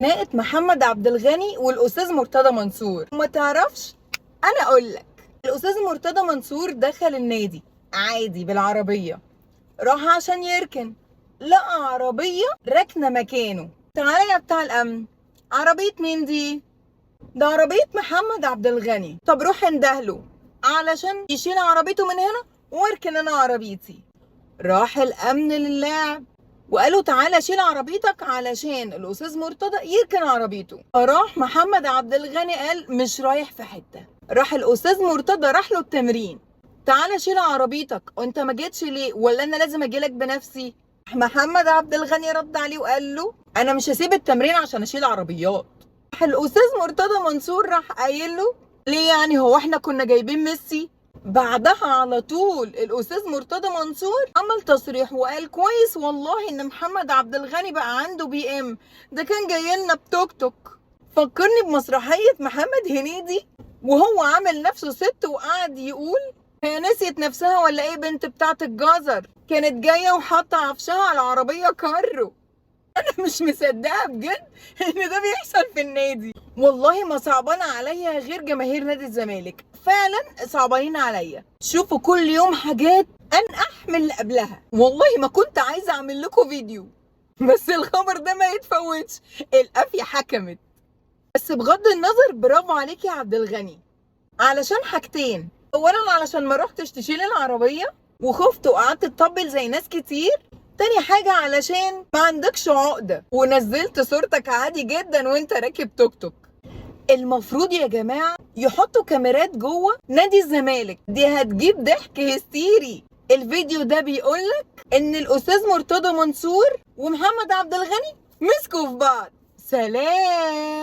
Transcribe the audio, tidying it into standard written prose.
خناقة محمد عبد الغني والأستاذ مرتضى منصور. ما تعرفش؟ أنا أقول لك. الأستاذ مرتضى منصور دخل النادي عادي بالعربية، راح عشان يركن، لقى عربية راكنة مكانه. تعالى يا بتاع الأمن، عربية مين دي؟ ده عربية محمد عبد الغني. طب روح اندهله علشان يشيل عربيته من هنا واركن أنا عربيتي. راح الأمن للاعب وقالوا تعالى شيل عربيتك علشان الاستاذ مرتضى يركن عربيته. فراح محمد عبد الغني قال مش رايح في حته. راح الاستاذ مرتضى راح له التمرين، تعالى شيل عربيتك وانت ما جيتش ليه، ولا انا لازم اجيلك بنفسي؟ محمد عبد الغني رد عليه وقال له انا مش هسيب التمرين عشان اشيل عربيات. راح الاستاذ مرتضى منصور راح قايل له ليه يعني، هو احنا كنا جايبين ميسي؟ بعدها على طول الاستاذ مرتضى منصور عمل تصريح وقال كويس والله ان محمد عبد الغني بقى عنده بي ام، ده كان جاي لنا بتوك توك. فكرني بمسرحيه محمد هنيدي وهو عامل نفسه ست وقعد يقول هي نسيت نفسها ولا ايه بنت بتاعت الجزر، كانت جايه وحاطه عفشها على العربيه كارو. انا مش مصدقه بجد ان ده بيحصل في النادي. والله ما صعبانه عليا غير جماهير نادي الزمالك، فعلا صعبانين عليا. شوفوا كل يوم حاجات انقح من اللي قبلها. والله ما كنت عايزه اعمل لكم فيديو بس الخبر ده ما يتفوتش، القافيه حكمت. بس بغض النظر برافو عليك يا عبد الغني علشان حاجتين. اولا علشان ما رحتش تشيل العربيه وخفت وقعدت تطبل زي ناس كتير. تاني حاجة علشان ما عندكش عقدة ونزلت صورتك عادي جدا وانت راكب توك توك. المفروض يا جماعة يحطوا كاميرات جوه نادي الزمالك، دي هتجيب ضحك هستيري. الفيديو ده بيقولك ان الاستاذ مرتضى منصور ومحمد عبد الغني مسكوا في بعض. سلام.